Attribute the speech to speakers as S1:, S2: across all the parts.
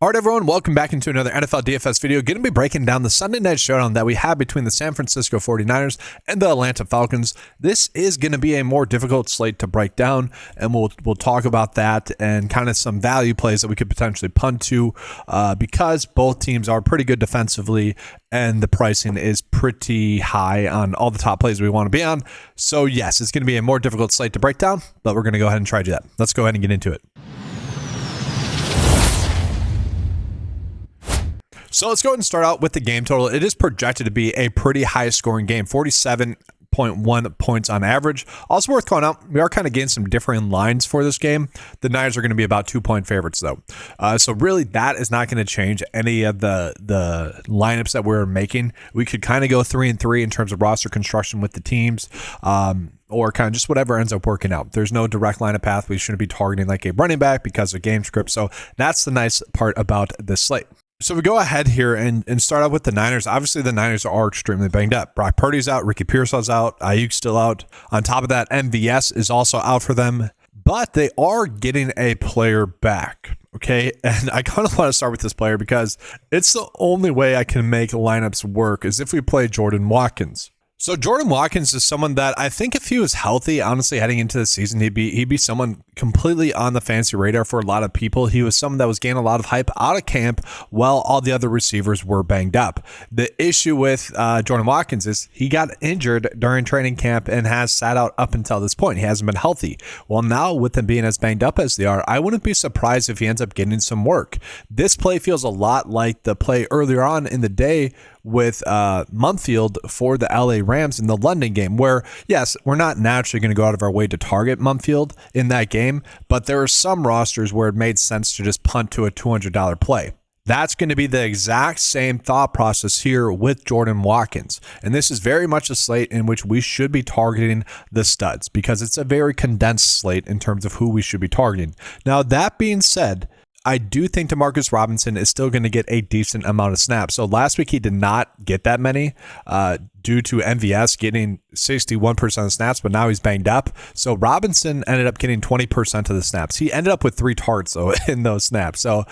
S1: All right, everyone, welcome back into another NFL DFS video. Going to be breaking down the Sunday night showdown that we have between the San Francisco 49ers and the Atlanta Falcons. This is going to be a more difficult slate to break down, and we'll talk about that and kind of some value plays that we could potentially punt to because both teams are pretty good defensively and the pricing is pretty high on all the top plays we want to be on. So, yes, it's going to be a more difficult slate to break down, but we're going to go ahead and try to do that. Let's go ahead and get into it. So let's go ahead and start out with the game total. It is projected to be a pretty high scoring game, 47.1 points on average. Also worth calling out, we are kind of getting some differing lines for this game. The Niners are going to be about 2-point favorites though. So really that is not going to change any of the lineups that we're making. We could kind of go 3-3 in terms of roster construction with the teams. Or kind of just whatever ends up working out. There's no direct lineup path. We shouldn't be targeting like a running back because of game script. So that's the nice part about this slate. So we go ahead here and start out with the Niners. Obviously, the Niners are extremely banged up. Brock Purdy's out. Ricky Pearsall's out. Ayuk's still out. On top of that, MVS is also out for them. But they are getting a player back. Okay, and I kind of want to start with this player because it's the only way I can make lineups work is if we play Jordan Watkins. So Jordan Watkins is someone that I think if he was healthy, honestly, heading into the season, he'd be someone completely on the fantasy radar for a lot of people. He was someone that was gaining a lot of hype out of camp while all the other receivers were banged up. The issue with Jordan Watkins is he got injured during training camp and has sat out up until this point. He hasn't been healthy. Well, now with them being as banged up as they are, I wouldn't be surprised if he ends up getting some work. This play feels a lot like the play earlier on in the day with Mumfield for the LA Rams in the London game, where, yes, we're not naturally going to go out of our way to target Mumfield in that game, but there are some rosters where it made sense to just punt to a $200 play. That's going to be the exact same thought process here with Jordan Watkins. And this is very much a slate in which we should be targeting the studs because it's a very condensed slate in terms of who we should be targeting. Now, that being said, I do think DeMarcus Robinson is still going to get a decent amount of snaps. So last week he did not get that many due to MVS getting 61% of snaps, but now he's banged up. So Robinson ended up getting 20% of the snaps. He ended up with 3 targets though in those snaps. So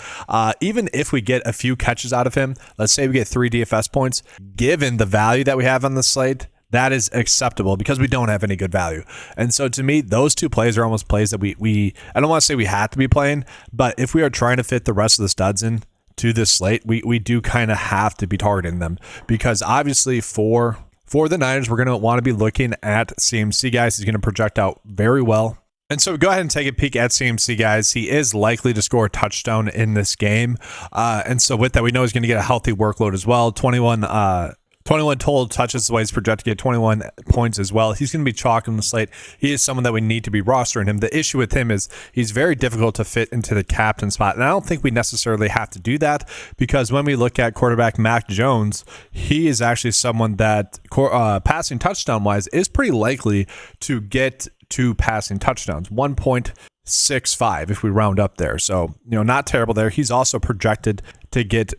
S1: even if we get a few catches out of him, let's say we get 3 DFS points, given the value that we have on the slate, that is acceptable because we don't have any good value. And so to me, those 2 plays are almost plays that we I don't want to say we have to be playing, but if we are trying to fit the rest of the studs in to this slate, we do kind of have to be targeting them because obviously for the Niners, we're going to want to be looking at CMC guys. He's going to project out very well. And so go ahead and take a peek at CMC, guys. He is likely to score a touchdown in this game. And so with that, we know he's going to get a healthy workload as well. 21 total touches, the way he's projected to get 21 points as well. He's going to be chalk on the slate. He is someone that we need to be rostering him. The issue with him is he's very difficult to fit into the captain spot. And I don't think we necessarily have to do that because when we look at quarterback Mac Jones, he is actually someone that passing touchdown wise is pretty likely to get 2 passing touchdowns, 1.65 if we round up there. So, not terrible there. He's also projected to get,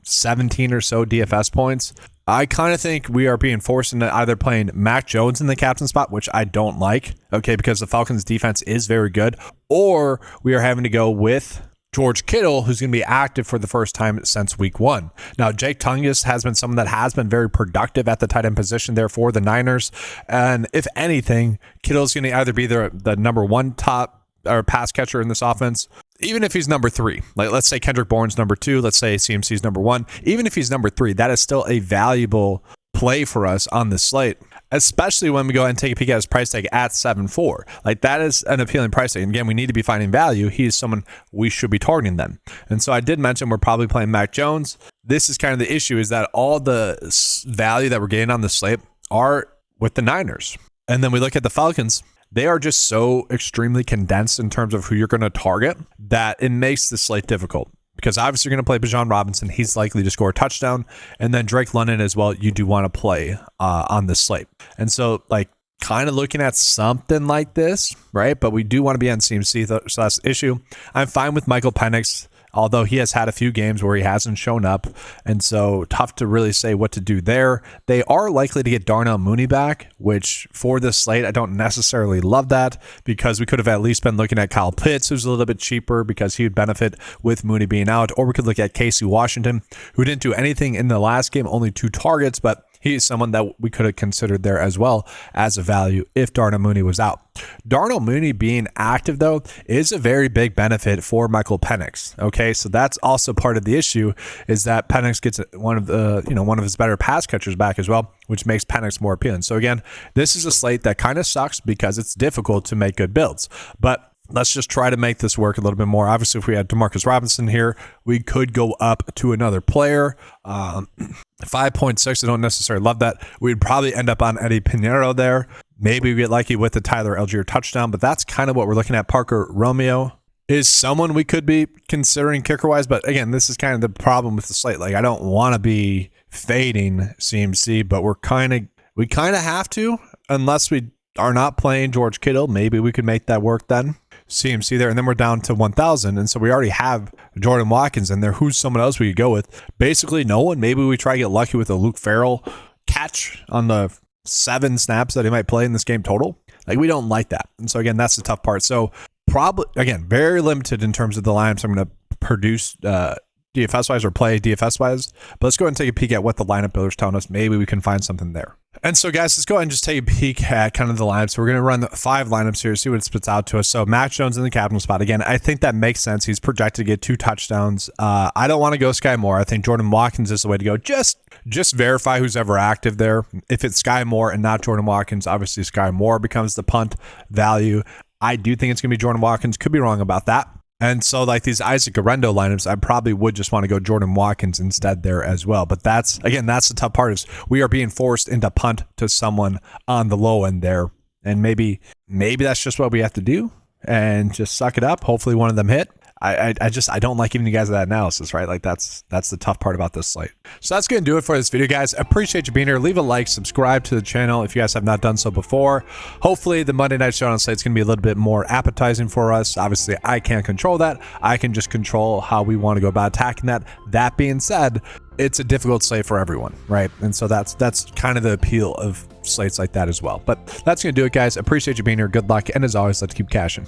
S1: 17 or so DFS points. I kind of think we are being forced into either playing Mac Jones in the captain spot, which I don't like, okay, because the Falcons defense is very good, or we are having to go with George Kittle, who's going to be active for the first time since week 1. Now, Jake Tungus has been someone that has been very productive at the tight end position there for the Niners. And if anything, Kittle's going to either be the number 1 top or pass catcher in this offense, even if he's number 3. Like, let's say Kendrick Bourne's number 2, let's say CMC's number 1. Even if he's number 3, that is still a valuable play for us on this slate, especially when we go ahead and take a peek at his price tag at 7.4. Like, that is an appealing price tag. And again, we need to be finding value. He is someone we should be targeting them. And so I did mention we're probably playing Mac Jones. This is kind of the issue, is that all the value that we're getting on the slate are with the Niners. And then we look at the Falcons. They are just so extremely condensed in terms of who you're going to target that it makes the slate difficult. Because obviously you're going to play Bijan Robinson. He's likely to score a touchdown. And then Drake London as well, you do want to play on this slate. And so, like, kind of looking at something like this, right? But we do want to be on CMC, so that's the issue. I'm fine with Michael Penix although he has had a few games where he hasn't shown up, and so tough to really say what to do there. They are likely to get Darnell Mooney back, which for this slate, I don't necessarily love that, because we could have at least been looking at Kyle Pitts, who's a little bit cheaper because he would benefit with Mooney being out, or we could look at Casey Washington, who didn't do anything in the last game, only 2 targets, but he's someone that we could have considered there as well as a value if Darnell Mooney was out. Darnell Mooney being active, though, is a very big benefit for Michael Penix. Okay, so that's also part of the issue, is that Penix gets one of his better pass catchers back as well, which makes Penix more appealing. So again, this is a slate that kind of sucks because it's difficult to make good builds, but let's just try to make this work a little bit more. Obviously, if we had Demarcus Robinson here, we could go up to another player. 5.6, I don't necessarily love that. We'd probably end up on Eddie Pinheiro there. Maybe we get lucky with the Tyler Algier touchdown, but that's kind of what we're looking at. Parker Romeo is someone we could be considering kicker-wise, but again, this is kind of the problem with the slate. Like, I don't want to be fading CMC, but we kind of have to, unless we are not playing George Kittle. Maybe we could make that work then. CMC there, and then we're down to 1,000, and so we already have Jordan Watkins in there. Who's someone else we could go with? Basically no one. Maybe we try to get lucky with a Luke Farrell catch on the 7 snaps that he might play in this game total. Like, we don't like that, and so again, that's the tough part. So probably, again, very limited in terms of the lineups I'm going to produce DFS-wise or play DFS-wise, but let's go ahead and take a peek at what the lineup builder's telling us. Maybe we can find something there. And so, guys, let's go ahead and just take a peek at kind of the lineups. So we're going to run 5 lineups here, see what it spits out to us. So Mac Jones in the captain spot. Again, I think that makes sense. He's projected to get 2 touchdowns. I don't want to go Sky Moore. I think Jordan Watkins is the way to go. Just verify who's ever active there. If it's Sky Moore and not Jordan Watkins, obviously Sky Moore becomes the punt value. I do think it's going to be Jordan Watkins. Could be wrong about that. And so, like these Isaac Guerrero lineups, I probably would just want to go Jordan Watkins instead there as well. But that's the tough part, is we are being forced into punt to someone on the low end there. And maybe that's just what we have to do and just suck it up. Hopefully one of them hit. I don't like giving you guys that analysis, right? Like, that's the tough part about this slate. So that's going to do it for this video, guys. I appreciate you being here. Leave a like, subscribe to the channel if you guys have not done so before. Hopefully the Monday Night Showdown slate is going to be a little bit more appetizing for us. Obviously, I can't control that. I can just control how we want to go about attacking that. That being said, it's a difficult slate for everyone, right? And so that's kind of the appeal of slates like that as well. But that's going to do it, guys. Appreciate you being here. Good luck. And as always, let's keep cashing.